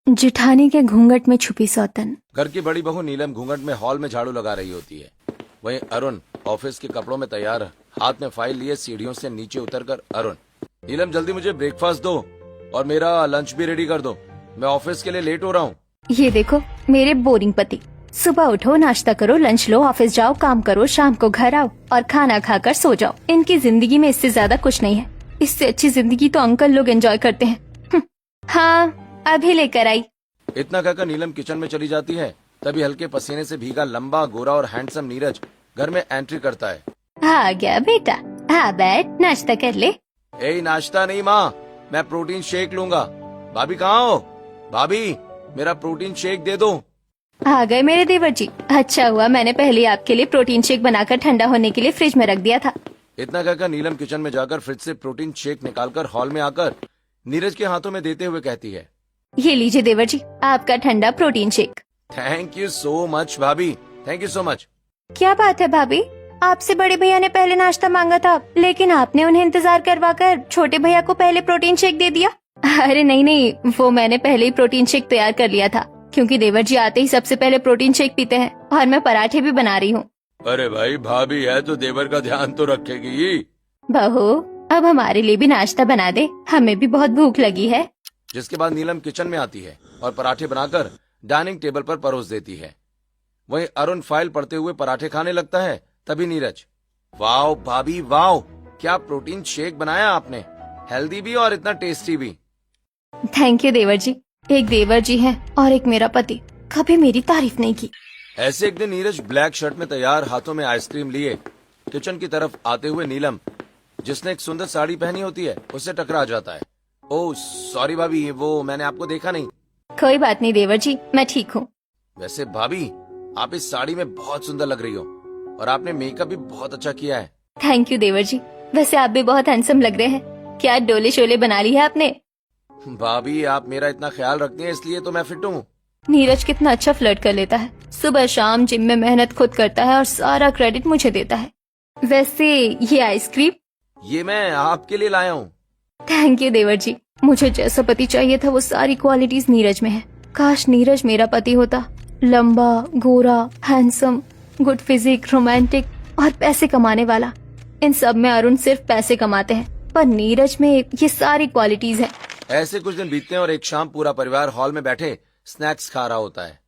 जिठानी के घूंघट में छुपी सौतन। घर की बड़ी बहू नीलम घूंघट में हॉल में झाड़ू लगा रही होती है। वहीं अरुण ऑफिस के कपड़ों में तैयार, हाथ में फाइल लिए सीढ़ियों से नीचे उतरकर अरुण, नीलम जल्दी मुझे ब्रेकफास्ट दो और मेरा लंच भी रेडी कर दो, मैं ऑफिस के लिए लेट हो रहा हूँ। ये देखो मेरे बोरिंग पति, सुबह उठो, नाश्ता करो, लंच लो, ऑफिस जाओ, काम करो, शाम को घर आओ और खाना खाकर सो जाओ। इनकी जिंदगी में इससे ज्यादा कुछ नहीं है। इससे अच्छी जिंदगी तो अंकल लोग एंजॉय करते हैं। हाँ, अभी लेकर आई। इतना कहकर नीलम किचन में चली जाती है। तभी हल्के पसीने से भीगा लंबा, गोरा और हैंडसम नीरज घर में एंट्री करता है। आ गया बेटा, हाँ बैठ, नाश्ता कर ले। ए नाश्ता नहीं माँ, मैं प्रोटीन शेक लूंगा। भाभी कहाँ हो? भाभी मेरा प्रोटीन शेक दे दो। आ गए मेरे देवर जी। अच्छा हुआ मैंने पहले आपके लिए प्रोटीन शेक बनाकर ठंडा होने के लिए फ्रिज में रख दिया था। इतना कहकर नीलम किचन में जाकर फ्रिज से प्रोटीन शेक निकालकर हॉल में आकर नीरज के हाथों में देते हुए कहती है, ये लीजिए देवर जी, आपका ठंडा protein shake. Thank you so much भाभी, थैंक यू सो मच। क्या बात है भाभी, आपसे बड़े भैया ने पहले नाश्ता मांगा था, लेकिन आपने उन्हें इंतजार करवाकर छोटे भैया को पहले प्रोटीन शेक दे दिया। अरे नहीं, वो मैंने पहले ही प्रोटीन शेक तैयार कर लिया था, क्योंकि देवर जी आते ही सबसे पहले प्रोटीन शेक पीते हैं और मैं पराठे भी बना रही हूँ। अरे भाई, भाभी है तो देवर का ध्यान तो रखेगी। बहू, अब हमारे लिए भी नाश्ता बना दे, हमें भी बहुत भूख लगी है। जिसके बाद नीलम किचन में आती है और पराठे बनाकर डाइनिंग टेबल पर परोस देती है। वहीं अरुण फाइल पढ़ते हुए पराठे खाने लगता है। तभी नीरज, वाओ भाभी वाओ, क्या प्रोटीन शेक बनाया आपने, हेल्दी भी और इतना टेस्टी भी। थैंक यू देवर जी। एक देवर जी है और एक मेरा पति, कभी मेरी तारीफ नहीं की। ऐसे एक दिन नीरज ब्लैक शर्ट में तैयार, हाथों में आइसक्रीम लिए किचन की तरफ आते हुए नीलम, जिसने एक सुंदर साड़ी पहनी होती है, उससे टकरा जाता है। ओह सॉरी भाभी, वो मैंने आपको देखा नहीं। कोई बात नहीं देवर जी, मैं ठीक हूँ। वैसे भाभी, आप इस साड़ी में बहुत सुंदर लग रही हो और आपने मेकअप भी बहुत अच्छा किया है। थैंक यू देवर जी, वैसे आप भी बहुत हैंडसम लग रहे हैं। क्या डोले शोले बना ली है आपने? भाभी, आप मेरा इतना ख्याल रखती हैं, इसलिए तो मैं फिट हूँ। नीरज कितना अच्छा फ्लर्ट कर लेता है, सुबह शाम जिम में मेहनत खुद करता है और सारा क्रेडिट मुझे देता है। वैसे ये आइसक्रीम, ये मैं आपके लिए लाया हूँ। थैंक यू देवर जी। मुझे जैसा पति चाहिए था वो सारी क्वालिटीज नीरज में है। काश नीरज मेरा पति होता, लंबा, गोरा, हैंडसम, गुड फिजिक, रोमांटिक और पैसे कमाने वाला। इन सब में अरुण सिर्फ पैसे कमाते हैं, पर नीरज में ये सारी क्वालिटीज हैं। ऐसे कुछ दिन बीतते हैं और एक शाम पूरा परिवार हॉल में बैठे स्नैक्स खा रहा होता है।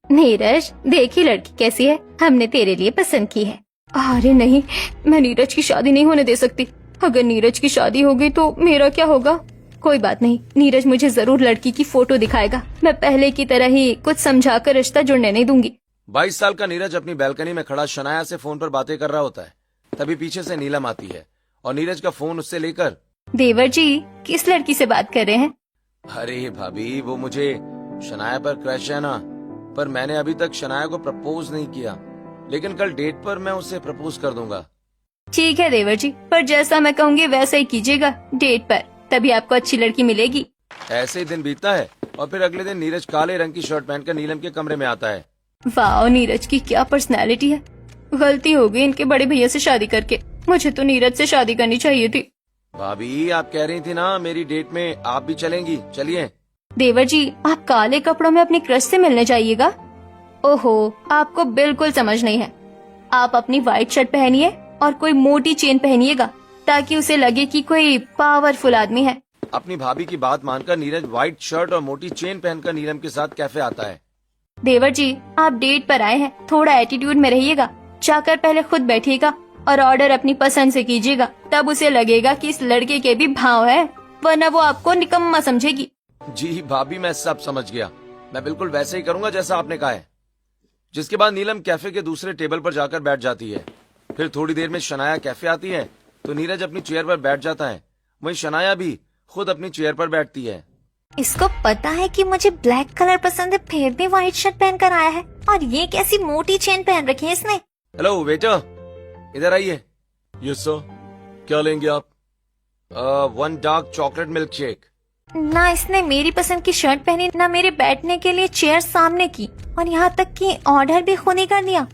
नीरज, देखी लड़की कैसी है, हमने तेरे लिए पसंद की है। अरे नहीं, मैं नीरज की शादी नहीं होने दे सकती। अगर नीरज की शादी हो गई तो मेरा क्या होगा? कोई बात नहीं, नीरज मुझे जरूर लड़की की फोटो दिखाएगा। मैं पहले की तरह ही कुछ समझाकर रिश्ता जुड़ने नहीं दूंगी। 22 साल का नीरज अपनी बैल्कनी में खड़ा शनाया से फोन पर बातें कर रहा होता है। तभी पीछे से नीलम आती है और नीरज का फोन उससे लेकर, देवर जी, किस लड़की से बात कर रहे हैं? अरे भाभी, वो मुझे शनाया पर क्रश है ना, पर मैंने अभी तक शनाया को प्रपोज नहीं किया, लेकिन कल डेट पर मैं उसे प्रपोज कर दूंगा। ठीक है देवर जी, पर जैसा मैं कहूँगी वैसा ही कीजिएगा डेट पर, तभी आपको अच्छी लड़की मिलेगी। ऐसे ही दिन बीतता है और फिर अगले दिन नीरज काले रंग की शर्ट पहनकर नीलम के कमरे में आता है। वाह, नीरज की क्या पर्सनैलिटी है। गलती हो गई इनके बड़े भैया से शादी करके, मुझे तो नीरज से शादी करनी चाहिए थी। भाभी, आप कह रही थी ना मेरी डेट में आप भी चलेंगी, चलिए। देवर जी, आप काले कपड़ों में अपनी क्रश से मिलने जाइएगा? ओहो, आपको बिल्कुल समझ नहीं है। आप अपनी व्हाइट शर्ट पहनिए और कोई मोटी चेन पहनिएगा, ताकि उसे लगे कि कोई पावरफुल आदमी है। अपनी भाभी की बात मानकर नीरज व्हाइट शर्ट और मोटी चेन पहनकर नीलम के साथ कैफे आता है। देवर जी, आप डेट पर आए हैं, थोड़ा एटीट्यूड में रहिएगा। जाकर पहले खुद बैठिएगा और ऑर्डर अपनी पसंद से कीजिएगा, तब उसे लगेगा कि इस लड़के के भी भाव है, वरना वो आपको निकम्मा समझेगी। जी भाभी, मैं सब समझ गया, मैं बिल्कुल वैसे ही करूंगा जैसा आपने कहा है। जिसके बाद नीलम कैफे के दूसरे टेबल पर जाकर बैठ जाती है। फिर थोड़ी देर में शनाया कैफे आती है तो नीरज अपनी चेयर पर बैठ जाता है। वहीं शनाया भी खुद अपनी चेयर पर बैठती है। इसको पता है कि मुझे ब्लैक कलर पसंद है, फिर भी व्हाइट शर्ट पहनकर आया है, और ये कैसी मोटी चेन पहन रखी है इसने। हेलो वेटर, इधर आइए। यस सर, क्या लेंगे आप? 1 डार्क चॉकलेट मिल्क शेक। ना इसने मेरी पसंद की शर्ट पहनी, ना मेरे बैठने के लिए चेयर सामने की, और यहाँ तक कि ऑर्डर भी खुद ही कर दिया।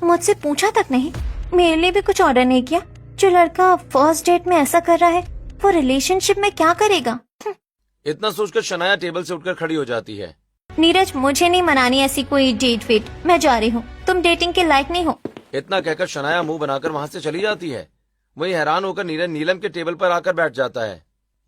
मुझसे पूछा तक नहीं, मेरे लिए भी कुछ ऑर्डर नहीं किया। जो लड़का फर्स्ट डेट में ऐसा कर रहा है, वो रिलेशनशिप में क्या करेगा? इतना सोचकर शनाया टेबल से उठकर खड़ी हो जाती है नीरज, मुझे नहीं मनानी ऐसी कोई डेट वेट, मैं जा रही हूँ, तुम डेटिंग के लायक नहीं हो। इतना कहकर शनाया मुंह बनाकर वहाँ से चली जाती है। वहीं हैरान होकर नीरज नीलम के टेबल पर आकर बैठ जाता है।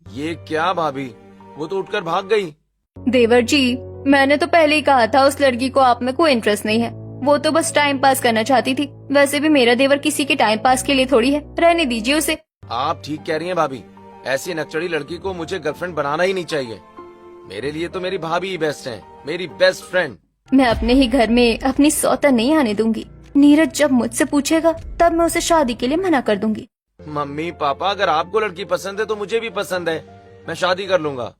ये क्या भाभी, वो तो उठकर भाग गई। देवर जी, मैंने तो पहले ही कहा था उस लड़की को आप में कोई इंटरेस्ट नहीं है। वो तो बस टाइम पास करना चाहती थी। वैसे भी मेरा देवर किसी के टाइम पास के लिए थोड़ी है, रहने दीजिए उसे। आप ठीक कह रही हैं भाभी, ऐसी नकचड़ी लड़की को मुझे गर्लफ्रेंड बनाना ही नहीं चाहिए। मेरे लिए तो मेरी भाभी ही बेस्ट है, मेरी बेस्ट फ्रेंड। मैं अपने ही घर में अपनी सौतन नहीं आने दूंगी। नीरज जब मुझसे पूछेगा तब मैं उसे शादी के लिए मना कर दूंगी। मम्मी पापा, अगर आपको लड़की पसंद है तो मुझे भी पसंद है, मैं शादी कर लूंगा।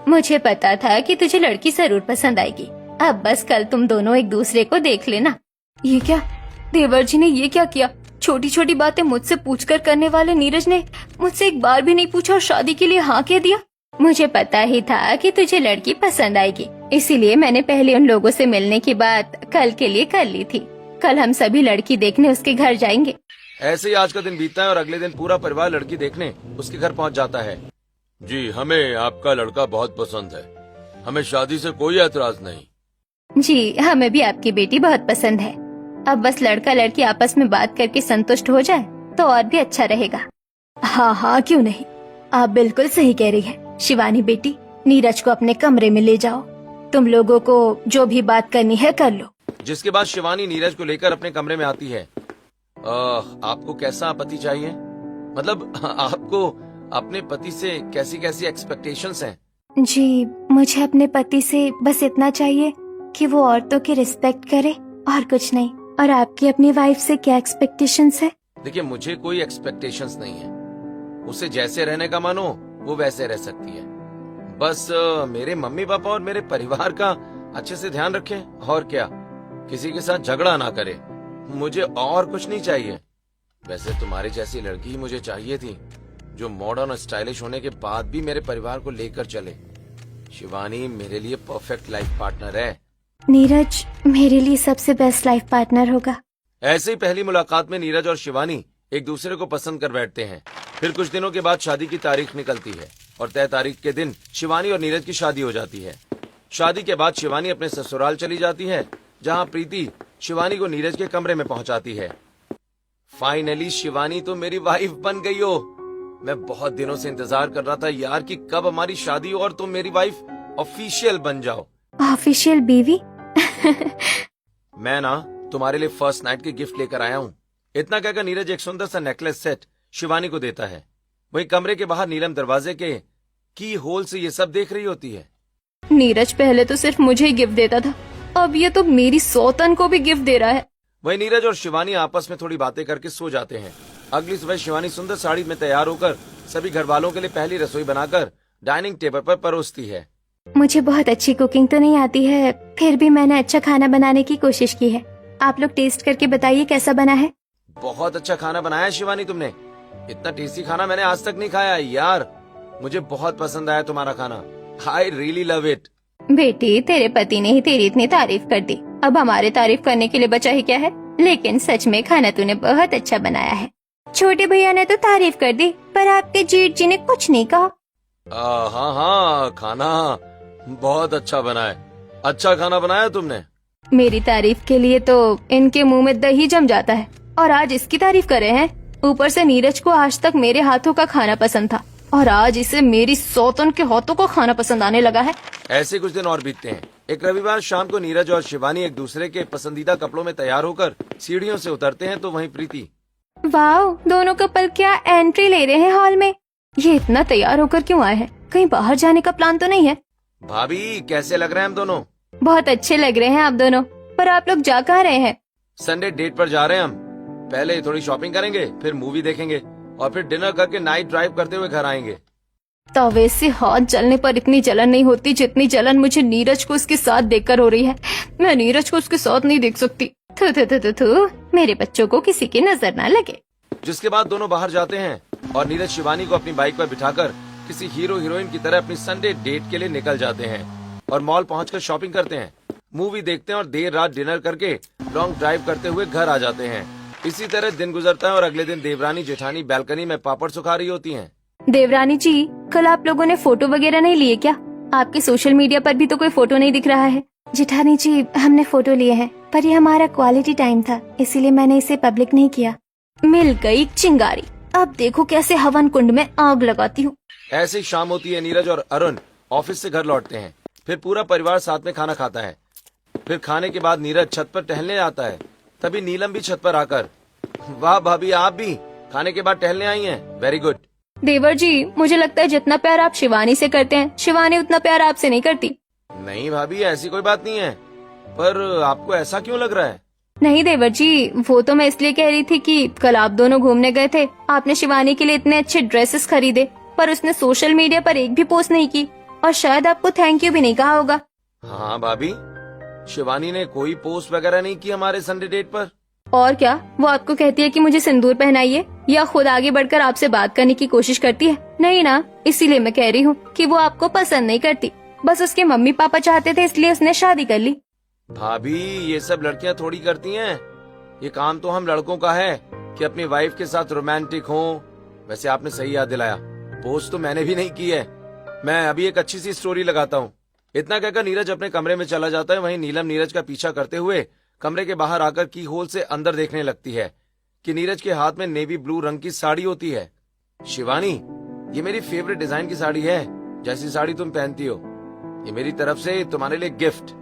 मुझे पता था कि तुझे लड़की जरूर पसंद आएगी। अब बस कल तुम दोनों एक दूसरे को देख लेना। ये क्या, देवर जी ने ये क्या किया? छोटी छोटी बातें मुझसे पूछकर करने वाले नीरज ने मुझसे एक बार भी नहीं पूछा और शादी के लिए हाँ कह दिया। मुझे पता ही था कि तुझे लड़की पसंद आएगी, इसीलिए मैंने पहले उन लोगों से मिलने की बात कल के लिए कर ली थी। कल हम सभी लड़की देखने उसके घर जाएंगे। ऐसे ही आज का दिन बीतता है और अगले दिन पूरा परिवार लड़की देखने उसके घर पहुंच जाता है। जी, हमें आपका लड़का बहुत पसंद है, हमें शादी से कोई एतराज नहीं। जी, हमें भी आपकी बेटी बहुत पसंद है। अब बस लड़का लड़की आपस में बात करके संतुष्ट हो जाए तो और भी अच्छा रहेगा। हाँ हाँ, क्यों नहीं, आप बिल्कुल सही कह रही है। शिवानी बेटी, नीरज को अपने कमरे में ले जाओ। तुम लोगों को जो भी बात करनी है कर लो। जिसके बाद शिवानी नीरज को लेकर अपने कमरे में आती है। आपको कैसा पति चाहिए? मतलब आपको अपने पति से कैसी कैसी एक्सपेक्टेशंस हैं? जी, मुझे अपने पति से बस इतना चाहिए कि वो औरतों की रिस्पेक्ट करे और कुछ नहीं। और आपकी अपनी वाइफ से क्या एक्सपेक्टेशंस है? देखिए, मुझे कोई एक्सपेक्टेशंस नहीं है। उसे जैसे रहने का मन हो वो वैसे रह सकती है। बस मेरे मम्मी पापा और मेरे परिवार का अच्छे से ध्यान रखे, और क्या, किसी के साथ झगड़ा ना करे। मुझे और कुछ नहीं चाहिए। वैसे तुम्हारी जैसी लड़की ही मुझे चाहिए थी, जो मॉडर्न और स्टाइलिश होने के बाद भी मेरे परिवार को लेकर चले। शिवानी मेरे लिए परफेक्ट लाइफ पार्टनर है। नीरज मेरे लिए सबसे बेस्ट लाइफ पार्टनर होगा। ऐसे ही पहली मुलाकात में नीरज और शिवानी एक दूसरे को पसंद कर बैठते हैं। फिर कुछ दिनों के बाद शादी की तारीख निकलती है और तय तारीख के दिन शिवानी और नीरज की शादी हो जाती है। शादी के बाद शिवानी अपने ससुराल चली जाती है, जहाँ प्रीति शिवानी को नीरज के कमरे में पहुंचाती है। फाइनली शिवानी तो मेरी वाइफ बन गई हो। मैं बहुत दिनों से इंतजार कर रहा था यार कि कब हमारी शादी हो और तुम मेरी वाइफ ऑफिशियल बन जाओ। ऑफिशियल बीवी? मैं ना तुम्हारे लिए फर्स्ट नाइट के गिफ्ट लेकर आया हूँ। इतना कहकर नीरज एक सुंदर सा नेकलेस सेट शिवानी को देता है। वहीं कमरे के बाहर नीलम दरवाजे के की होल से ये सब देख रही होती है। नीरज पहले तो सिर्फ मुझे ही गिफ्ट देता था, अब ये तो मेरी सौतन को भी गिफ्ट दे रहा है। वहीं नीरज और शिवानी आपस में थोड़ी बातें करके सो जाते हैं। अगली सुबह शिवानी सुंदर साड़ी में तैयार होकर सभी घर वालों के लिए पहली रसोई बनाकर डाइनिंग टेबल पर परोसती है। मुझे बहुत अच्छी कुकिंग तो नहीं आती है, फिर भी मैंने अच्छा खाना बनाने की कोशिश की है। आप लोग टेस्ट करके बताइए कैसा बना है। बहुत अच्छा खाना बनाया है शिवानी तुमने। इतना टेस्टी खाना मैंने आज तक नहीं खाया यार। मुझे बहुत पसंद आया तुम्हारा खाना। I really love it. बेटी, तेरे पति ने ही तेरी इतनी तारीफ कर दी, अब हमारे तारीफ करने के लिए बचा ही क्या है। लेकिन सच में खाना तूने बहुत अच्छा बनाया है। छोटे भैया ने तो तारीफ कर दी, पर आपके जेठ जी ने कुछ नहीं कहा। हाँ हाँ, खाना बहुत अच्छा बना है। अच्छा खाना बनाया तुमने। मेरी तारीफ के लिए तो इनके मुंह में दही जम जाता है, और आज इसकी तारीफ कर रहे हैं। ऊपर से नीरज को आज तक मेरे हाथों का खाना पसंद था, और आज इसे मेरी सौतन के हाथों का खाना पसंद आने लगा है। ऐसे कुछ दिन और बीतते हैं। एक रविवार शाम को नीरज और शिवानी एक दूसरे के पसंदीदा कपड़ों में तैयार होकर सीढ़ियों से उतरते हैं तो वहीं प्रीति। वाह, दोनों कपल क्या एंट्री ले रहे हैं हॉल में। ये इतना तैयार होकर क्यों आए हैं? कहीं बाहर जाने का प्लान तो नहीं है? भाभी, कैसे लग रहे हैं हम दोनों? बहुत अच्छे लग रहे हैं आप दोनों, पर आप लोग जा कहाँ रहे हैं? संडे डेट पर जा रहे हैं हम। पहले थोड़ी शॉपिंग करेंगे, फिर मूवी देखेंगे और फिर डिनर करके नाइट ड्राइव करते हुए घर आएंगे। तवे से हाथ जलने पर इतनी जलन नहीं होती जितनी जलन मुझे नीरज को उसके साथ देखकर हो रही है। मैं नीरज को उसके साथ नहीं देख सकती। थू थू थू थू थू, मेरे बच्चों को किसी की नजर ना लगे। जिसके बाद दोनों बाहर जाते हैं और नीरज शिवानी को अपनी बाइक पर बिठाकर किसी हीरो हीरोइन की तरह अपनी संडे डेट के लिए निकल जाते हैं और मॉल पहुंचकर शॉपिंग करते हैं, मूवी देखते हैं और देर रात डिनर करके लॉन्ग ड्राइव करते हुए घर आ जाते हैं। इसी तरह दिन गुजरता है और अगले दिन देवरानी जेठानी बालकनी में पापड़ सुखा रही होती हैं। देवरानी जी, कल आप लोगों ने फोटो वगैरह नहीं लिए क्या? आपके सोशल मीडिया पर भी तो कोई फोटो नहीं दिख रहा है। जेठानी जी, हमने फोटो लिए हैं, पर ये हमारा क्वालिटी टाइम था, इसीलिए मैंने इसे पब्लिक नहीं किया। मिल गई चिंगारी। अब देखो कैसे हवन कुंड में आग लगाती हूँ। ऐसे ही शाम होती है, नीरज और अरुण ऑफिस से घर लौटते हैं। फिर पूरा परिवार साथ में खाना खाता है। फिर खाने के बाद नीरज छत पर टहलने आता है। तभी नीलम भी छत पर आकर, वाह भाभी, आप भी खाने के बाद टहलने आई हैं, वेरी गुड। देवर जी, मुझे लगता है जितना प्यार आप शिवानी से करते हैं, शिवानी उतना प्यार आपसे नहीं करती। नहीं भाभी, ऐसी कोई बात नहीं है, पर आपको ऐसा क्यों लग रहा है? नहीं देवर जी, वो तो मैं इसलिए कह रही थी कि कल आप दोनों घूमने गए थे, आपने शिवानी के लिए इतने अच्छे ड्रेसेस खरीदे, पर उसने सोशल मीडिया पर एक भी पोस्ट नहीं की और शायद आपको थैंक यू भी नहीं कहा होगा। हाँ भाभी, शिवानी ने कोई पोस्ट वगैरह नहीं की हमारे संडे डेट पर। और क्या, वो आपको कहती है कि मुझे सिंदूर पहनाइए, या खुद आगे बढ़कर आपसे बात करने की कोशिश करती है? नहीं ना, इसीलिए मैं कह रही हूँ कि वो आपको पसंद नहीं करती, बस उसके मम्मी पापा चाहते थे इसलिए उसने शादी कर ली। भाभी, ये सब लड़कियां थोड़ी करती हैं। ये काम तो हम लड़कों का है कि अपनी वाइफ के साथ रोमांटिक हों। वैसे आपने सही याद दिलाया, पोस्ट तो मैंने भी नहीं की है। मैं अभी एक अच्छी सी स्टोरी लगाता हूँ। इतना कहकर नीरज अपने कमरे में चला जाता है। वहीं नीलम नीरज का पीछा करते हुए कमरे के बाहर आकर की होल से अंदर देखने लगती है कि नीरज के हाथ में नेवी ब्लू रंग की साड़ी होती है। शिवानी, ये मेरी फेवरेट डिजाइन की साड़ी है, जैसी साड़ी तुम पहनती हो। ये मेरी तरफ से तुम्हारे लिए गिफ्ट,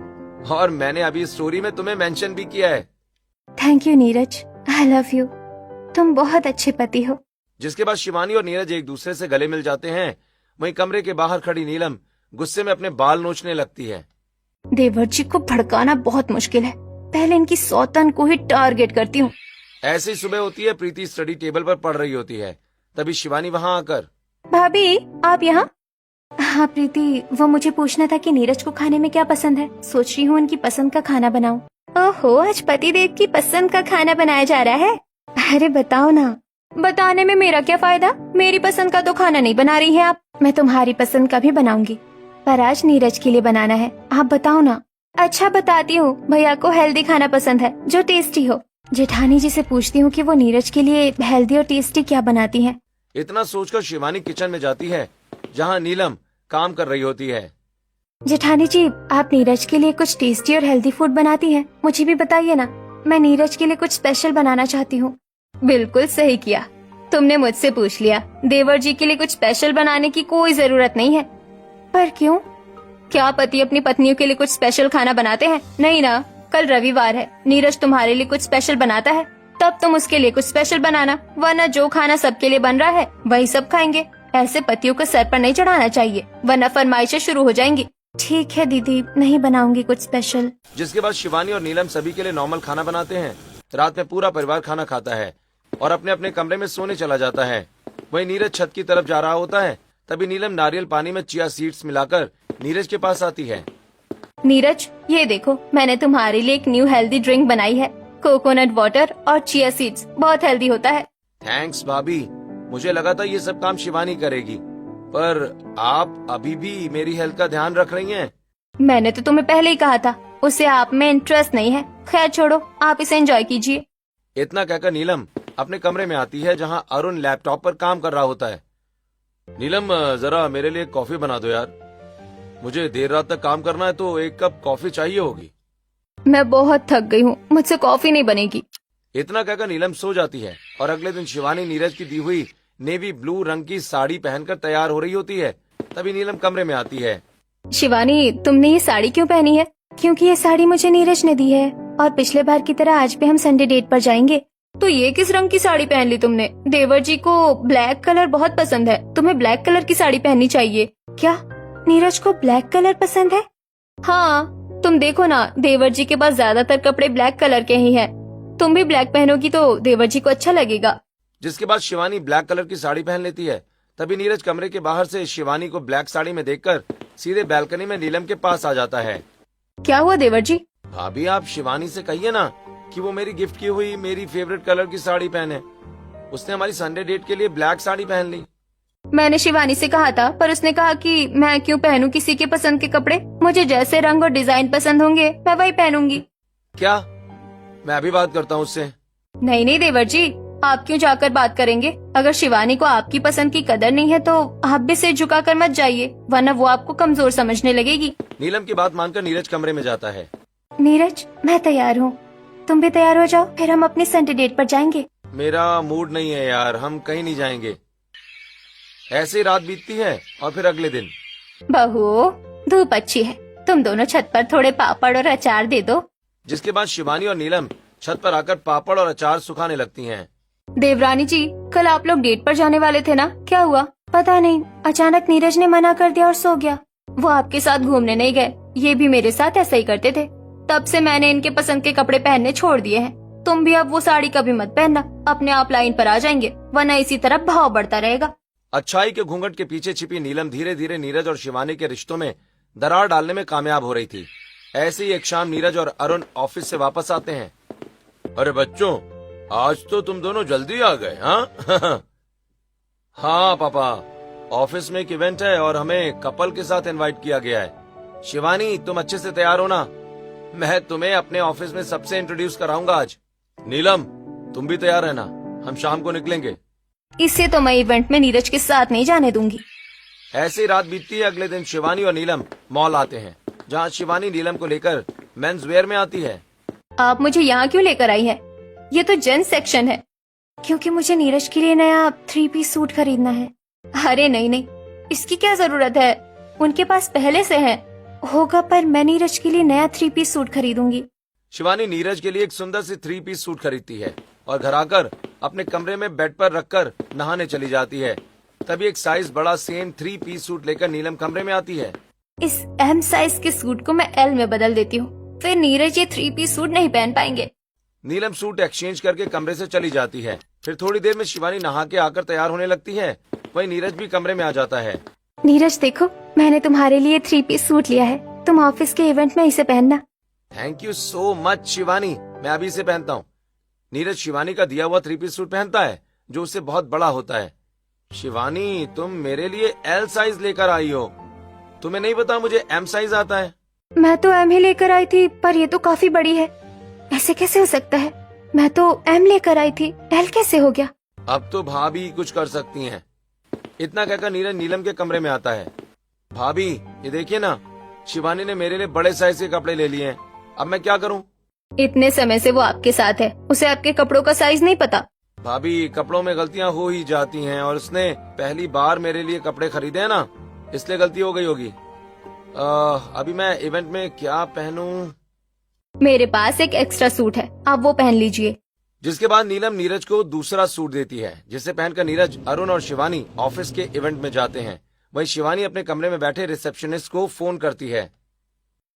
और मैंने अभी स्टोरी में तुम्हें मेंशन भी किया है। Thank you Neeraj, I love you, तुम बहुत अच्छे पति हो। जिसके बाद शिवानी और नीरज एक दूसरे से गले मिल जाते हैं। वहीं कमरे के बाहर खड़ी नीलम गुस्से में अपने बाल नोचने लगती है। देवर जी को भड़काना बहुत मुश्किल है, पहले इनकी सौतन को ही टारगेट करती हूँ। ऐसे ही सुबह होती है। प्रीति स्टडी टेबल पर पढ़ रही होती है। तभी शिवानी वहाँ आकर, भाभी आप यहाँ? हाँ प्रीति, वो मुझे पूछना था कि नीरज को खाने में क्या पसंद है, सोच रही हूँ उनकी पसंद का खाना बनाऊं। ओहो, आज पतिदेव की पसंद का खाना बनाया जा रहा है। अरे बताओ ना। बताने में मेरा क्या फायदा, मेरी पसंद का तो खाना नहीं बना रही है आप। मैं तुम्हारी पसंद का भी बनाऊंगी, पर आज नीरज के लिए बनाना है, आप बताओ ना। अच्छा बताती हूँ, भैया को हेल्दी खाना पसंद है जो टेस्टी हो। जेठानी जी से पूछती हूँ कि वो नीरज के लिए हेल्दी और टेस्टी क्या बनाती हैं। इतना सोचकर शिवानी किचन में जाती है जहाँ नीलम काम कर रही होती है। जेठानी जी, आप नीरज के लिए कुछ टेस्टी और हेल्दी फूड बनाती हैं, मुझे भी बताइए ना, मैं नीरज के लिए कुछ स्पेशल बनाना चाहती हूँ। बिल्कुल सही किया, तुमने मुझसे पूछ लिया। देवर जी के लिए कुछ स्पेशल बनाने की कोई जरूरत नहीं है। पर क्यों? क्या पति अपनी पत्नियों के लिए कुछ स्पेशल खाना बनाते हैं? नहीं ना, कल रविवार है, नीरज तुम्हारे लिए कुछ स्पेशल बनाता है, तब तुम उसके लिए कुछ स्पेशल बनाना, वरना जो खाना सबके लिए बन रहा है वही सब खाएंगे। ऐसे पतियों को सर पर नहीं चढ़ाना चाहिए, वरना फरमाइशें शुरू हो जाएंगी। ठीक है दीदी, नहीं बनाऊंगी कुछ स्पेशल। जिसके बाद शिवानी और नीलम सभी के लिए नॉर्मल खाना बनाते हैं। रात में पूरा परिवार खाना खाता है और अपने अपने कमरे में सोने चला जाता है। वहीं नीरज छत की तरफ जा रहा होता है। तभी नीलम नारियल पानी में चिया सीड्स मिलाकर नीरज के पास आती है। नीरज, ये देखो, मैंने तुम्हारे लिए एक न्यू हेल्दी ड्रिंक बनाई है, कोकोनट वाटर और चिया सीड्स, बहुत हेल्दी होता है। थैंक्स भाभी, मुझे लगा था ये सब काम शिवानी करेगी, पर आप अभी भी मेरी हेल्थ का ध्यान रख रही हैं। मैंने तो तुम्हें पहले ही कहा था, उसे आप में इंटरेस्ट नहीं है। खैर छोड़ो, आप इसे एंजॉय कीजिए। इतना कहकर नीलम अपने कमरे में आती है जहाँ अरुण लैपटॉप पर काम कर रहा होता है। नीलम, जरा मेरे लिए कॉफी बना दो यार, मुझे देर रात तक काम करना है तो एक कप कॉफी चाहिए होगी। मैं बहुत थक गई हूँ, मुझसे कॉफी नहीं बनेगी। इतना कहकर नीलम सो जाती है और अगले दिन शिवानी नीरज की दी हुई नेवी ब्लू रंग की साड़ी पहनकर तैयार हो रही होती है। तभी नीलम कमरे में आती है। शिवानी, तुमने ये साड़ी क्यों पहनी है? क्योंकि ये साड़ी मुझे नीरज ने दी है और पिछले बार की तरह आज भी हम संडे डेट पर जाएंगे। तो ये किस रंग की साड़ी पहन ली तुमने? देवर जी को ब्लैक कलर बहुत पसंद है, तुम्हें ब्लैक कलर की साड़ी पहननी चाहिए। क्या नीरज को ब्लैक कलर पसंद है? हाँ, तुम देखो ना, देवर जी के पास ज्यादातर कपड़े ब्लैक कलर के ही हैं। तुम भी ब्लैक पहनोगी तो देवर जी को अच्छा लगेगा। जिसके बाद शिवानी ब्लैक कलर की साड़ी पहन लेती है। तभी नीरज कमरे के बाहर से शिवानी को ब्लैक साड़ी में देखकर सीधे बालकनी में नीलम के पास आ जाता है। क्या हुआ देवर जी? भाभी, आप शिवानी से कहिए ना कि वो मेरी गिफ्ट की हुई मेरी फेवरेट कलर की साड़ी पहने। उसने हमारी संडे डेट के लिए ब्लैक साड़ी पहन ली। मैंने शिवानी से कहा था, पर उसने कहा कि मैं क्यों पहनूं किसी के पसंद के कपड़े, मुझे जैसे रंग और डिजाइन पसंद होंगे मैं वही पहनूंगी। क्या? मैं अभी बात करता हूँ उससे। नहीं नहीं देवर जी, आप क्यों जाकर बात करेंगे? अगर शिवानी को आपकी पसंद की कदर नहीं है तो आप भी सिर झुका कर मत जाइए, वरना वो आपको कमजोर समझने लगेगी। नीलम की बात मानकर नीरज कमरे में जाता है। नीरज, मैं तैयार हूँ, तुम भी तैयार हो जाओ, फिर हम अपनी संडे डेट पर जाएंगे। मेरा मूड नहीं है यार, हम कहीं नहीं जाएंगे। ऐसे ही रात बीतती है और फिर अगले दिन। बहू, धूप अच्छी है, तुम दोनों छत पर थोड़े पापड़ और अचार दे दो। जिसके बाद शिवानी और नीलम छत पर आकर पापड़ और अचार सुखाने लगती हैं। देवरानी जी, कल आप लोग डेट पर जाने वाले थे ना, क्या हुआ? पता नहीं, अचानक नीरज ने मना कर दिया और सो गया। वो आपके साथ घूमने नहीं गए, ये भी मेरे साथ ऐसा ही करते थे। तब से मैंने इनके पसंद के कपड़े पहनने छोड़ दिए हैं। तुम भी अब वो साड़ी कभी मत पहनना, अपने आप लाइन पर आ जाएंगे, वरना इसी तरह भाव बढ़ता रहेगा। अच्छाई के घूंघट के पीछे छिपी नीलम धीरे धीरे नीरज और शिवानी के रिश्तों में दरार डालने में कामयाब हो रही थी। ऐसे ही एक शाम नीरज और अरुण ऑफिस से वापस आते हैं। अरे बच्चों, आज तो तुम दोनों जल्दी आ गए। हाँ हाँ पापा, ऑफिस में एक इवेंट है और हमें कपल के साथ इनवाइट किया गया है। शिवानी, तुम अच्छे से तैयार हो ना? मैं तुम्हें अपने ऑफिस में सबसे इंट्रोड्यूस कराऊंगा आज। नीलम, तुम भी तैयार है ना? हम शाम को निकलेंगे। इससे तो मैं इवेंट में नीरज के साथ नहीं जाने दूंगी। ऐसे ही रात बीतती है। अगले दिन शिवानी और नीलम मॉल आते हैं, जहाँ शिवानी नीलम को लेकर मेंस वेयर में आती है। आप मुझे यहाँ क्यों लेकर आई हैं? ये तो जेंट्स सेक्शन है। क्योंकि मुझे नीरज के लिए नया 3 पीस सूट खरीदना है। अरे नहीं नहीं, इसकी क्या जरूरत है, उनके पास पहले से है। होगा, पर मैं नीरज के लिए नया 3 पीस सूट खरीदूंगी। शिवानी नीरज के लिए एक सुंदर सी 3 पीस सूट खरीदती है और घर आकर अपने कमरे में बेड पर रखकर नहाने चली जाती है। तभी एक साइज बड़ा सेम 3 पीस सूट लेकर नीलम कमरे में आती है। इस एम साइज के सूट को मैं एल में बदल देती हूँ, फिर नीरज ये 3 पीस सूट नहीं पहन पाएंगे। नीलम सूट एक्सचेंज करके कमरे से चली जाती है। फिर थोड़ी देर में शिवानी नहा के आकर तैयार होने लगती है। वहीं नीरज भी कमरे में आ जाता है। नीरज देखो, मैंने तुम्हारे लिए 3 पीस सूट लिया है, तुम ऑफिस के इवेंट में इसे पहनना। Thank you so much Shivani, मैं अभी इसे पहनता हूँ। नीरज शिवानी का दिया हुआ 3 पीस सूट पहनता है, जो उससे बहुत बड़ा होता है। शिवानी, तुम मेरे लिए एल साइज लेकर आई हो, तुम्हें नहीं पता मुझे एम साइज आता है? मैं तो एम ही लेकर आई थी, पर ये तो काफी बड़ी है, ऐसे कैसे हो सकता है? मैं तो एम लेकर आई थी, एल कैसे हो गया? अब तो भाभी कुछ कर सकती हैं। इतना कहकर नीरज नीलम के कमरे में आता है। भाभी, ये देखिए ना, शिवानी ने मेरे लिए बड़े साइज के कपड़े ले लिए हैं, अब मैं क्या करूं? इतने समय से वो आपके साथ है, उसे आपके कपड़ों का साइज नहीं पता? भाभी, कपड़ों में गलतियां हो ही जाती हैं और उसने पहली बार मेरे लिए कपड़े खरीदे हैं ना, इसलिए गलती हो गई होगी। अभी मैं इवेंट में क्या पहनूं? मेरे पास एक एक्स्ट्रा सूट है, आप वो पहन लीजिए। जिसके बाद नीलम नीरज को दूसरा सूट देती है, जिसे पहनकर नीरज, अरुण और शिवानी ऑफिस के इवेंट में जाते हैं। वहीं शिवानी अपने कमरे में बैठे रिसेप्शनिस्ट को फोन करती है।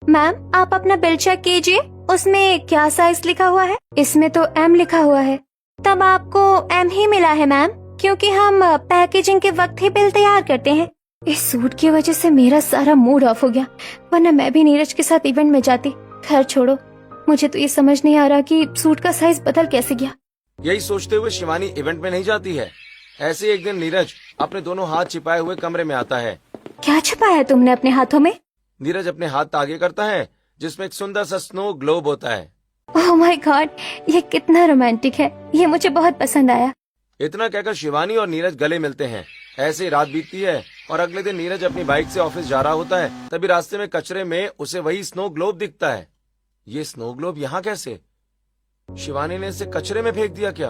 मैम, आप अपना बिल चेक कीजिए, उसमें क्या साइज लिखा हुआ है? इसमें तो एम लिखा हुआ है। तब आपको एम ही मिला है मैम, क्योंकि हम पैकेजिंग के वक्त ही बिल तैयार करते हैं। इस सूट की वजह से मेरा सारा मूड ऑफ हो गया, वरना मैं भी नीरज के साथ इवेंट में जाती। खैर छोड़ो, मुझे तो ये समझ नहीं आ रहा कि सूट का साइज बदल कैसे गया। यही सोचते हुए शिवानी इवेंट में नहीं जाती है। ऐसे एक दिन नीरज अपने दोनों हाथ छिपाए हुए कमरे में आता है। क्या छुपाया तुमने अपने हाथों में? नीरज अपने हाथ आगे करता है, जिसमें एक सुंदर सा स्नो ग्लोब होता है। ओह माय गॉड, ये कितना रोमांटिक है, ये मुझे बहुत पसंद आया। इतना कहकर शिवानी और नीरज गले मिलते हैं। ऐसे ही रात बीतती है और अगले दिन नीरज अपनी बाइक से ऑफिस जा रहा होता है। तभी रास्ते में कचरे में उसे वही स्नो ग्लोब दिखता है। ये स्नो ग्लोब यहाँ कैसे? शिवानी ने इसे कचरे में फेंक दिया क्या?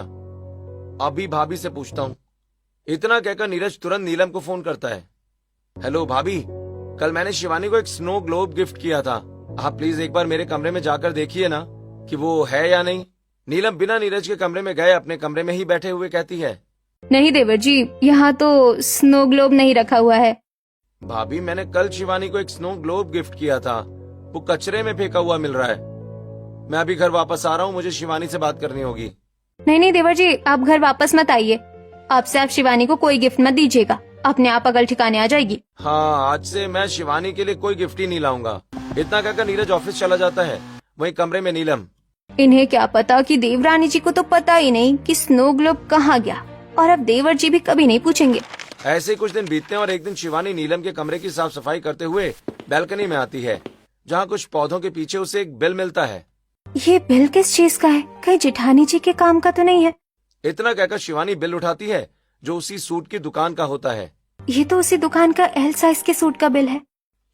अभी भाभी से पूछता हूँ। इतना कहकर नीरज तुरंत नीलम को फोन करता है। हेलो भाभी, कल मैंने शिवानी को एक स्नो ग्लोब गिफ्ट किया था, आप प्लीज एक बार मेरे कमरे में जाकर देखिए ना कि वो है या नहीं। नीलम बिना नीरज के कमरे में गए अपने कमरे में ही बैठे हुए कहती है। नहीं देवर जी, यहाँ तो स्नो ग्लोब नहीं रखा हुआ है। भाभी, मैंने कल शिवानी को एक स्नो ग्लोब गिफ्ट किया था, वो कचरे में फेंका हुआ मिल रहा है। मैं अभी घर वापस आ रहा हूँ, मुझे शिवानी से बात करनी होगी। नहीं नहीं देवर जी, आप घर वापस मत आइए, आपसे आप शिवानी को कोई गिफ्ट मत दीजिएगा, अपने आप अकल ठिकाने आ जाएगी। हाँ, आज से मैं शिवानी के लिए कोई गिफ्ट ही नहीं लाऊंगा। इतना कहकर नीरज ऑफिस चला जाता है। वहीं कमरे में नीलम। इन्हें क्या पता कि देवरानी जी को तो पता ही नहीं कि स्नो ग्लोब कहाँ गया, और अब देवर जी भी कभी नहीं पूछेंगे। ऐसे कुछ दिन बीतते हैं और एक दिन शिवानी नीलम के कमरे की साफ सफाई करते हुए बैल्कनी में आती है, जहाँ कुछ पौधों के पीछे उसे एक बिल मिलता है। ये बिल किस चीज का है? कहीं जेठानी जी के काम का तो नहीं है? इतना कहकर शिवानी बिल उठाती है, जो उसी सूट की दुकान का होता है। ये तो उसी दुकान का एल साइज के सूट का बिल है।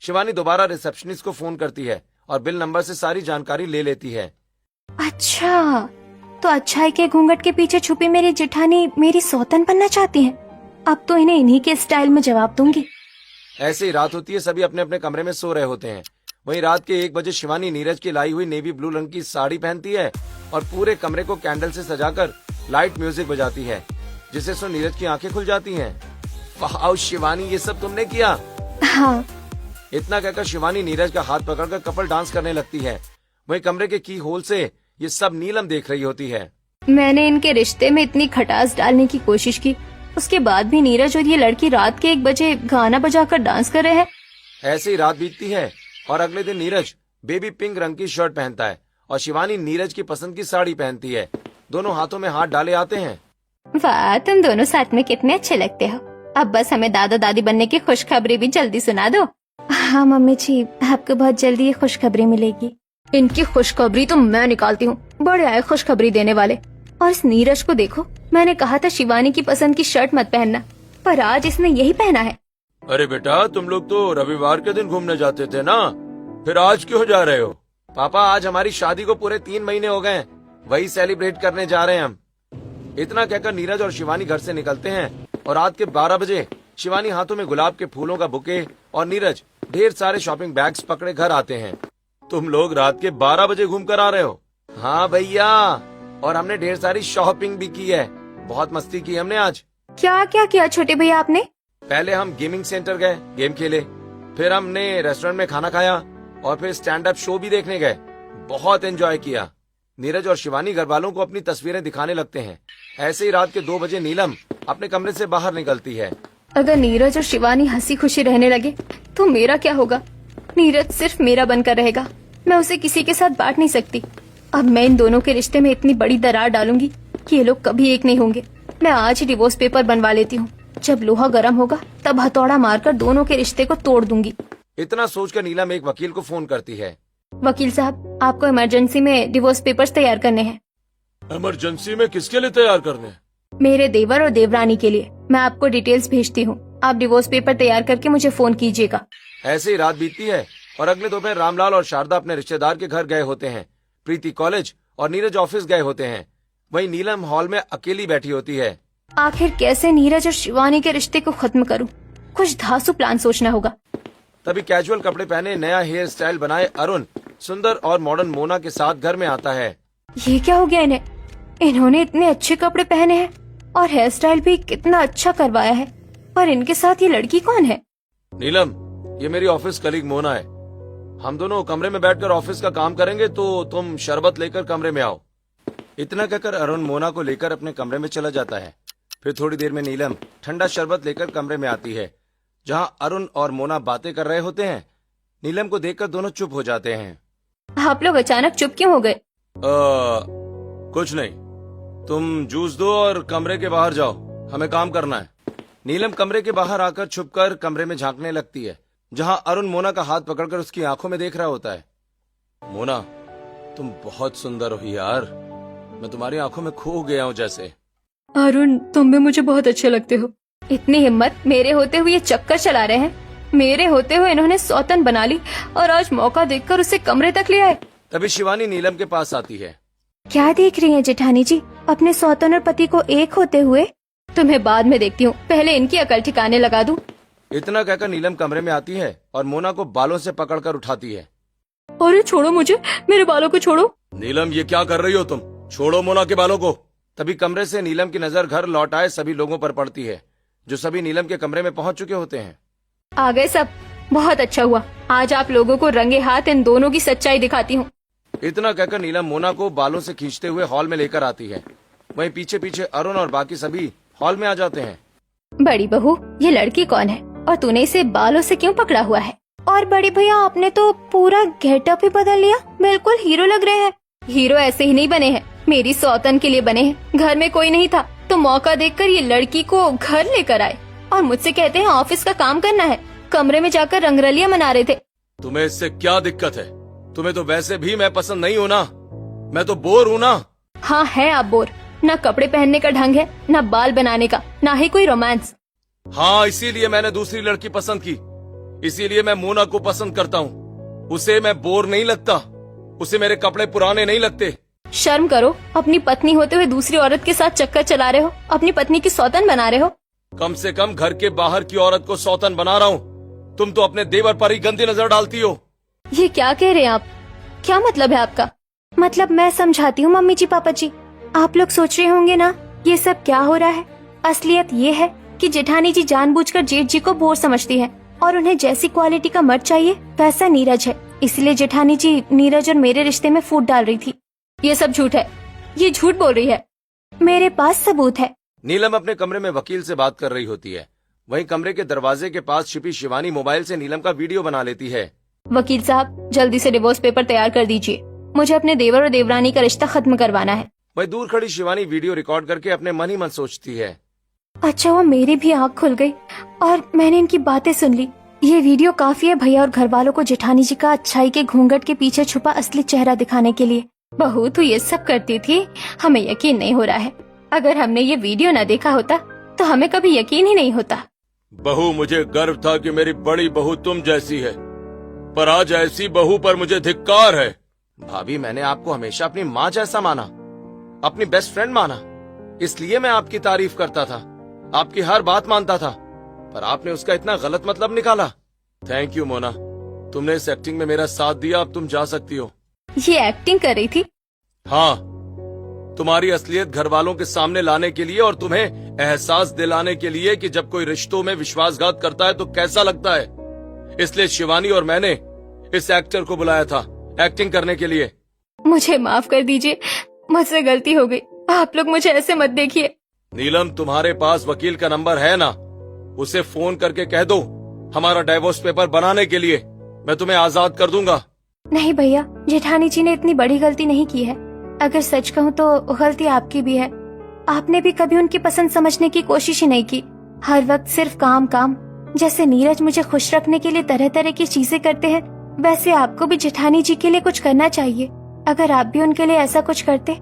शिवानी दोबारा रिसेप्शनिस्ट को फोन करती है और बिल नंबर से सारी जानकारी ले लेती है। अच्छा, तो अच्छाई के घूंघट के पीछे छुपी मेरी जेठानी मेरी सौतन बनना चाहती है। अब तो इन्हें इन्हीं के स्टाइल में जवाब दूंगी। ऐसे ही रात होती है, सभी अपने अपने कमरे में सो रहे होते हैं। वहीं रात के 1 बजे शिवानी नीरज की लाई हुई नेवी ब्लू रंग की साड़ी पहनती है और पूरे कमरे को कैंडल से सजाकर लाइट म्यूजिक बजाती है, जिससे सुन नीरज की आंखें खुल जाती हैं। वाह शिवानी, ये सब तुमने किया? हाँ। इतना कहकर शिवानी नीरज का हाथ पकड़कर कपल डांस करने लगती है। वहीं कमरे के की होल से ये सब नीलम देख रही होती है। मैंने इनके रिश्ते में इतनी खटास डालने की कोशिश की, उसके बाद भी नीरज और ये लड़की रात के 1 बजे गाना बजाकर डांस कर रहे हैं। ऐसे ही रात बीतती है और अगले दिन नीरज बेबी पिंक रंग की शर्ट पहनता है और शिवानी नीरज की पसंद की साड़ी पहनती है। दोनों हाथों में हाथ डाले आते हैं। वाह, तुम दोनों साथ में कितने अच्छे लगते हो। अब बस हमें दादा दादी बनने की खुशखबरी भी जल्दी सुना दो। हाँ मम्मी जी, आपको बहुत जल्दी ये खुशखबरी मिलेगी। इनकी खुशखबरी तो मैं निकालती हूँ, बड़े आए खुशखबरी देने वाले। और इस नीरज को देखो, मैंने कहा था शिवानी की पसंद की शर्ट मत पहनना, पर आज इसने यही पहना है। अरे बेटा, तुम लोग तो रविवार के दिन घूमने जाते थे ना, फिर आज क्यों जा रहे हो? पापा, आज हमारी शादी को पूरे 3 महीने हो गए, वही सेलिब्रेट करने जा रहे हैं हम। इतना कहकर नीरज और शिवानी घर से निकलते हैं और रात के 12 बजे शिवानी हाथों में गुलाब के फूलों का बुके और नीरज ढेर सारे शॉपिंग बैग्स पकड़े घर आते हैं। तुम लोग रात के 12 बजे घूम कर आ रहे हो? हाँ भैया, और हमने ढेर सारी शॉपिंग भी की है। बहुत मस्ती की हमने आज। क्या क्या किया छोटे भैया आपने? पहले हम गेमिंग सेंटर गए, गेम खेले, फिर हमने रेस्टोरेंट में खाना खाया और फिर स्टैंड अप शो भी देखने गए। बहुत एंजॉय किया। नीरज और शिवानी घर वालों को अपनी तस्वीरें दिखाने लगते हैं। ऐसे ही रात के 2 बजे नीलम अपने कमरे से बाहर निकलती है। अगर नीरज और शिवानी हंसी खुशी रहने लगे तो मेरा क्या होगा? नीरज सिर्फ मेरा बनकर रहेगा, मैं उसे किसी के साथ बांट नहीं सकती। अब मैं इन दोनों के रिश्ते में इतनी बड़ी दरार डालूंगी कि ये लोग कभी एक नहीं होंगे। मैं आज ही डिवोर्स पेपर बनवा लेती हूँ। जब लोहा गर्म होगा तब हथौड़ा मारकर दोनों के रिश्ते को तोड़ दूंगी। इतना सोचकर नीलम एक वकील को फोन करती है। वकील साहब, आपको इमरजेंसी में डिवोर्स पेपर्स तैयार करने हैं। इमरजेंसी में किसके लिए तैयार करने? मेरे देवर और देवरानी के लिए। मैं आपको डिटेल्स भेजती हूँ, आप डिवोर्स पेपर तैयार करके मुझे फोन कीजिएगा। ऐसे ही रात बीतती है और अगले दोपहर रामलाल और शारदा अपने रिश्तेदार के घर गए होते हैं। प्रीति कॉलेज और नीरज ऑफिस गए होते हैं। वहीं नीलम हॉल में अकेली बैठी होती है। आखिर कैसे नीरज और शिवानी के रिश्ते को खत्म करूं? कुछ धांसू प्लान सोचना होगा। तभी कैजुअल कपड़े पहने, नया हेयर स्टाइल बनाए अरुण सुंदर और मॉडर्न मोना के साथ घर में आता है। ये क्या हो गया इन्हें? इन्होंने इतने अच्छे कपड़े पहने हैं और हेयर स्टाइल भी कितना अच्छा करवाया है, और इनके साथ ये लड़की कौन है? नीलम, ये मेरी ऑफिस कलीग मोना है। हम दोनों कमरे में बैठकर ऑफिस का काम करेंगे, तो तुम शरबत लेकर कमरे में आओ। इतना कहकर अरुण मोना को लेकर अपने कमरे में चला जाता है। फिर थोड़ी देर में नीलम ठंडा शरबत लेकर कमरे में आती है, जहां अरुण और मोना बातें कर रहे होते हैं। नीलम को देखकर दोनों चुप हो जाते हैं। आप लोग अचानक चुप क्यों हो गए? कुछ नहीं, तुम जूस दो और कमरे के बाहर जाओ, हमें काम करना है। नीलम कमरे के बाहर आकर छुपकर कमरे में झांकने लगती है, जहां अरुण मोना का हाथ पकड़कर उसकी आंखों में देख रहा होता है। मोना, तुम बहुत सुंदर हो यार, मैं तुम्हारी आंखों में खो गया हूँ जैसे। अरुण, तुम भी मुझे बहुत अच्छे लगते हो। इतनी हिम्मत, मेरे होते हुए ये चक्कर चला रहे हैं। मेरे होते हुए इन्होंने सौतन बना ली और आज मौका देखकर उसे कमरे तक ले आए। तभी शिवानी नीलम के पास आती है। क्या देख रही हैं जेठानी जी, अपने सौतन और पति को एक होते हुए? तुम्हें बाद में देखती हूँ, पहले इनकी अकल ठिकाने लगा दूं। इतना कहकर नीलम कमरे में आती है और मोना को बालों से पकड़कर उठाती है। अरे छोड़ो मुझे, मेरे बालों को छोड़ो। नीलम, ये क्या कर रही हो तुम? छोड़ो मोना के बालों को। तभी कमरे से नीलम की नजर घर लौट आए सभी लोगों पर पड़ती है, जो सभी नीलम के कमरे में पहुंच चुके होते हैं। आ गए सब, बहुत अच्छा हुआ। आज आप लोगों को रंगे हाथ इन दोनों की सच्चाई दिखाती हूँ। इतना कहकर नीलम मोना को बालों से खींचते हुए हॉल में लेकर आती है। वहीं पीछे पीछे अरुण और बाकी सभी हॉल में आ जाते हैं। बड़ी बहू, ये लड़की कौन है और तूने इसे बालों से क्यों पकड़ा हुआ है? और बड़ी भैया, आपने तो पूरा गेटअप ही बदल लिया, बिल्कुल हीरो लग रहे हैं। हीरो ऐसे ही नहीं बने हैं, मेरी सौतन के लिए बने हैं। घर में कोई नहीं था तो मौका देखकर ये लड़की को घर लेकर आए और मुझसे कहते हैं ऑफिस का काम करना है। कमरे में जाकर रंगरलियां मना रहे थे। तुम्हें इससे क्या दिक्कत है? तुम्हें तो वैसे भी मैं पसंद नहीं हूँ ना, मैं तो बोर हूँ ना। हाँ है आप बोर, ना कपड़े पहनने का ढंग है, ना बाल बनाने का, ना ही कोई रोमांस। हाँ, इसीलिए मैंने दूसरी लड़की पसंद की। इसीलिए मैं मोना को पसंद करता हूँ। उसे मैं बोर नहीं लगता, उसे मेरे कपड़े पुराने नहीं लगते। शर्म करो, अपनी पत्नी होते हुए दूसरी औरत के साथ चक्कर चला रहे हो, अपनी पत्नी की सौतन बना रहे हो। कम से कम घर के बाहर की औरत को सौतन बना रहा हूँ। तुम तो अपने देवर पर ही गंदी नजर डालती हो। ये क्या कह रहे हैं आप? क्या मतलब है आपका? मतलब मैं समझाती हूँ मम्मी जी पापा जी। आप लोग सोच रहे होंगे ना ये सब क्या हो रहा है। असलियत ये है कि जेठानी जी जानबूझकर जेठ जी को बोर समझती है और उन्हें जैसी क्वालिटी का मर्द चाहिए वैसा नीरज है। इसलिए जेठानी जी नीरज और मेरे रिश्ते में फूट डाल रही थी। ये सब झूठ है, ये झूठ बोल रही है। मेरे पास सबूत है। नीलम अपने कमरे में वकील से बात कर रही होती है। वहीं कमरे के दरवाजे के पास छिपी शिवानी मोबाइल से नीलम का वीडियो बना लेती है। वकील साहब, जल्दी से डिवोर्स पेपर तैयार कर दीजिए। मुझे अपने देवर और देवरानी का रिश्ता खत्म करवाना है। वहीं दूर खड़ी शिवानी वीडियो रिकॉर्ड करके अपने मन ही मन सोचती है। अच्छा हुआ मेरी भी आँख खुल गई और मैंने इनकी बातें सुन ली। ये वीडियो काफी है भैया और घर वालों को जेठानी जी का अच्छाई के घूंघट के पीछे छुपा असली चेहरा दिखाने के लिए। बहू तू ये सब करती थी, हमें यकीन नहीं हो रहा है। अगर हमने ये वीडियो न देखा होता तो हमें कभी यकीन ही नहीं होता। बहू, मुझे गर्व था कि मेरी बड़ी बहू तुम जैसी है, पर आज ऐसी बहू पर मुझे धिक्कार है। भाभी, मैंने आपको हमेशा अपनी माँ जैसा माना, अपनी बेस्ट फ्रेंड माना। इसलिए मैं आपकी तारीफ करता था, आपकी हर बात मानता था, पर आपने उसका इतना गलत मतलब निकाला। थैंक यू मोना, तुमने इस एक्टिंग में मेरा साथ दिया। अब तुम जा सकती हो। ये एक्टिंग कर रही थी? हाँ, तुम्हारी असलियत घर वालों के सामने लाने के लिए और तुम्हें एहसास दिलाने के लिए कि जब कोई रिश्तों में विश्वासघात करता है तो कैसा लगता है। इसलिए शिवानी और मैंने इस एक्टर को बुलाया था एक्टिंग करने के लिए। मुझे माफ कर दीजिए, मुझसे गलती हो गई। आप लोग मुझे ऐसे मत देखिए। नीलम, तुम्हारे पास वकील का नंबर है ना? उसे फोन करके कह दो हमारा डाइवोर्स पेपर बनाने के लिए। मैं तुम्हें आजाद कर दूंगा। नहीं भैया, जेठानी जी ने इतनी बड़ी गलती नहीं की है। अगर सच कहूँ तो गलती आपकी भी है। आपने भी कभी उनकी पसंद समझने की कोशिश ही नहीं की। हर वक्त सिर्फ काम काम। जैसे नीरज मुझे खुश रखने के लिए तरह तरह की चीजें करते हैं, वैसे आपको भी जेठानी जी के लिए कुछ करना चाहिए। अगर आप भी उनके लिए ऐसा कुछ करते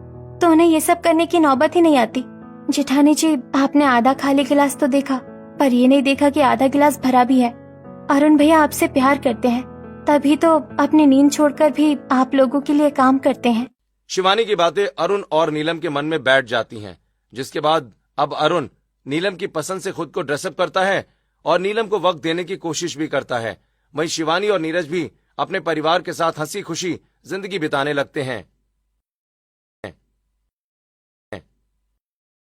तो उन्हें ये सब करने की नौबत ही नहीं आती। जेठानी जी, आपने आधा खाली गिलास तो देखा, पर ये नहीं देखा कि आधा गिलास भरा भी है। अरुण भैया आपसे प्यार करते हैं, तभी तो अपनी नींद छोड़कर भी आप लोगों के लिए काम करते हैं। शिवानी की बातें अरुण और नीलम के मन में बैठ जाती हैं, जिसके बाद अब अरुण नीलम की पसंद से खुद को ड्रेसअप करता है और नीलम को वक्त देने की कोशिश भी करता है। वहीं शिवानी और नीरज भी अपने परिवार के साथ हंसी खुशी जिंदगी बिताने लगते हैं।